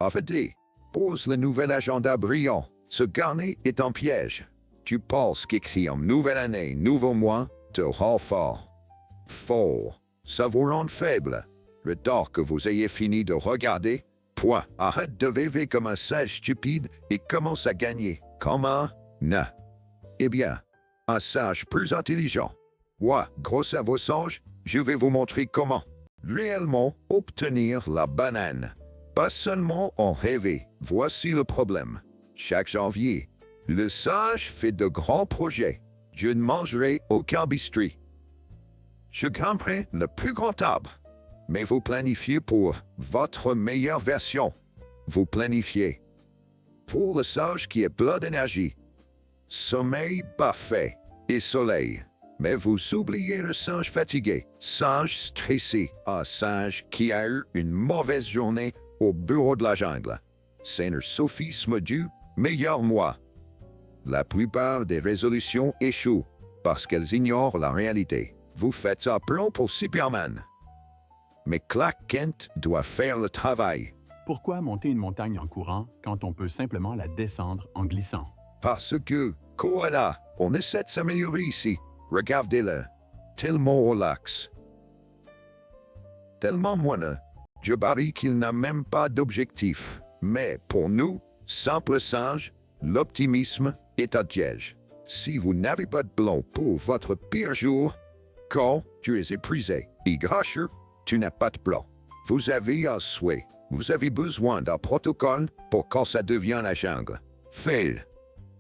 AFD, pose le nouvel agenda brillant. Ce garnet est un piège. Tu penses qu'écrire nouvelle année, nouveau mois, te rend fort. Faux. Ça vous rend faible. Le temps que vous ayez fini de regarder, point. Arrête de rêver comme un sage stupide et commence à gagner. Comment? Non. Eh bien, un sage plus intelligent. Moi, gros cerveau sage, je vais vous montrer comment réellement obtenir la banane. Pas seulement en rêver. Voici le problème. Chaque janvier, le sage fait de grands projets. Je ne mangerai aucun bistrot. Je grimperai le plus grand arbre. Mais vous planifiez pour votre meilleure version. Vous planifiez pour le sage qui est plein d'énergie. Sommeil parfait et soleil. Mais vous oubliez le singe fatigué, singe stressé, un singe qui a eu une mauvaise journée au bureau de la jungle. C'est un sophisme du meilleur moi. La plupart des résolutions échouent parce qu'elles ignorent la réalité. Vous faites un plan pour Superman. Mais Clark Kent doit faire le travail. Pourquoi monter une montagne en courant quand on peut simplement la descendre en glissant? Parce que, koala, on essaie de s'améliorer ici. Regardez-le. Tellement relax. Tellement moineux. Je parie qu'il n'a même pas d'objectif. Mais pour nous, simples singes, l'optimisme est un piège. Si vous n'avez pas de plan pour votre pire jour, quand tu es épuisé et gâcheux, tu n'as pas de plan. Vous avez un souhait. Vous avez besoin d'un protocole pour quand ça devient la jungle. Fail.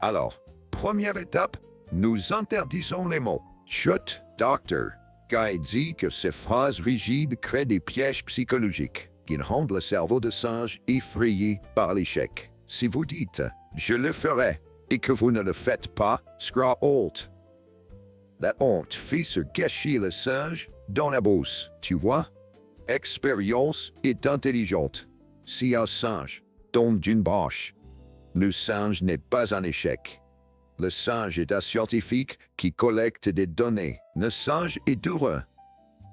Alors, première étape, nous interdisons les mots. Chut, docteur. Guy dit que ces phrases rigides créent des pièges psychologiques qui rendent le cerveau de singe effrayé par l'échec. Si vous dites « je le ferai » et que vous ne le faites pas, sera honte. La honte fait se gâcher le singe dans la bourse, tu vois? Expérience est intelligente. Si un singe tombe d'une branche, le singe n'est pas un échec. Le singe est un scientifique qui collecte des données. Le singe est heureux.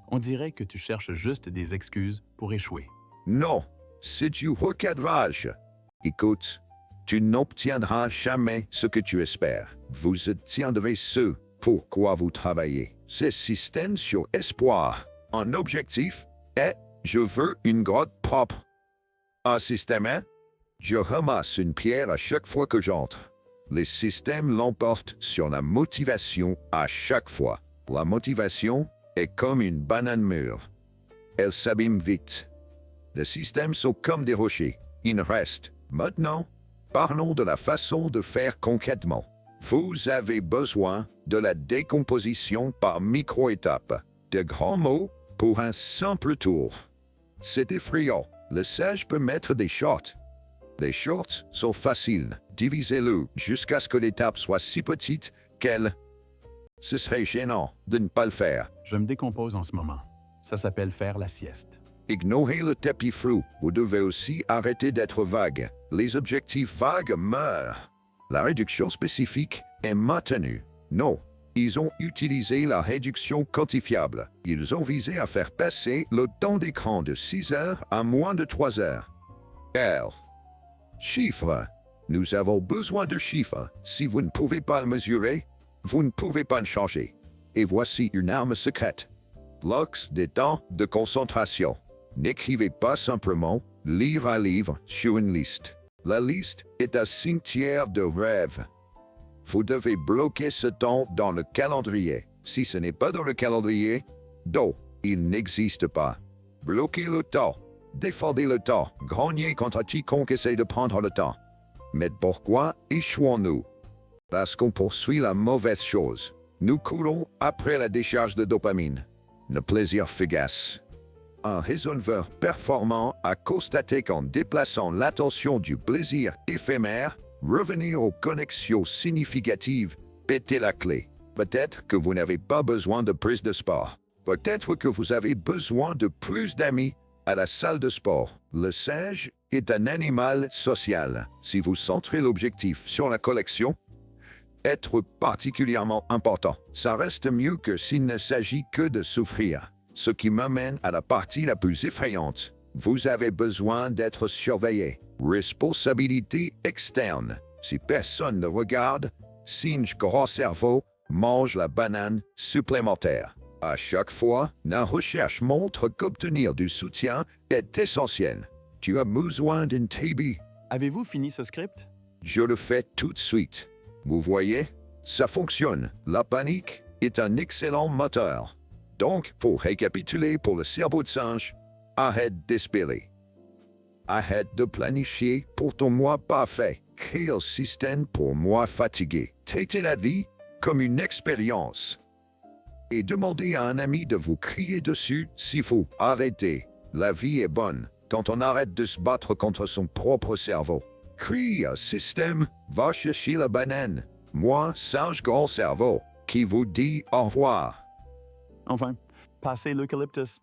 On dirait que tu cherches juste des excuses pour échouer. Non, c'est du recadrage. Écoute, tu n'obtiendras jamais ce que tu espères. Vous obtiendrez ce pourquoi vous travaillez. C'est système sur espoir. Un objectif est je veux une grotte propre. Un système est je ramasse une pierre à chaque fois que j'entre. Les systèmes l'emportent sur la motivation à chaque fois. La motivation est comme une banane mûre. Elle s'abîme vite. Les systèmes sont comme des rochers. Il reste. Maintenant, parlons de la façon de faire concrètement. Vous avez besoin de la décomposition par micro-étapes. De grands mots pour un simple tour. C'est effrayant. Le sage peut mettre des shorts. Les shorts sont faciles. Divisez-le jusqu'à ce que l'étape soit si petite qu'elle... Ce serait gênant de ne pas le faire. Je me décompose en ce moment. Ça s'appelle faire la sieste. Ignorez le tapis flou. Vous devez aussi arrêter d'être vague. Les objectifs vagues meurent. La réduction spécifique est maintenue. Non, ils ont utilisé la réduction quantifiable. Ils ont visé à faire passer le temps d'écran de 6 heures à moins de 3 heures. R. Chiffres. Nous avons besoin de chiffres. Si vous ne pouvez pas le mesurer, vous ne pouvez pas le changer. Et voici une arme secrète. Blocs des temps de concentration. N'écrivez pas simplement « lire un livre » sur une liste. La liste est un cimetière de rêves. Vous devez bloquer ce temps dans le calendrier. Si ce n'est pas dans le calendrier, il n'existe pas. Bloquez le temps. Défendez le temps. Grognez contre quiconque essaie de prendre le temps. Mais pourquoi échouons-nous? Parce qu'on poursuit la mauvaise chose. Nous courons après la décharge de dopamine. Le plaisir fugace. Un raisonneur performant a constaté qu'en déplaçant l'attention du plaisir éphémère, revenir aux connexions significatives était la clé. Peut-être que vous n'avez pas besoin de plus de sport. Peut-être que vous avez besoin de plus d'amis à la salle de sport. Le singe est un animal social. Si vous centrez l'objectif sur la collection, être particulièrement important. Ça reste mieux que s'il ne s'agit que de souffrir. Ce qui m'amène à la partie la plus effrayante. Vous avez besoin d'être surveillé. Responsabilité externe. Si personne ne regarde, singe gros cerveau mange la banane supplémentaire. À chaque fois, la recherche montre qu'obtenir du soutien est essentiel. Tu as besoin d'un TB. Avez-vous fini ce script? Je le fais tout de suite. Vous voyez, ça fonctionne. La panique est un excellent moteur. Donc, pour récapituler pour le cerveau de singe, arrête d'espérer. Arrête de planifier pour ton mois parfait. Crée un système pour moi fatigué. Traitez la vie comme une expérience. Et demandez à un ami de vous crier dessus s'il faut. Arrêtez. La vie est bonne quand on arrête de se battre contre son propre cerveau. Crée un système, va chercher la banane. Moi, singe grand cerveau, qui vous dit au revoir. Enfin, passez l'eucalyptus.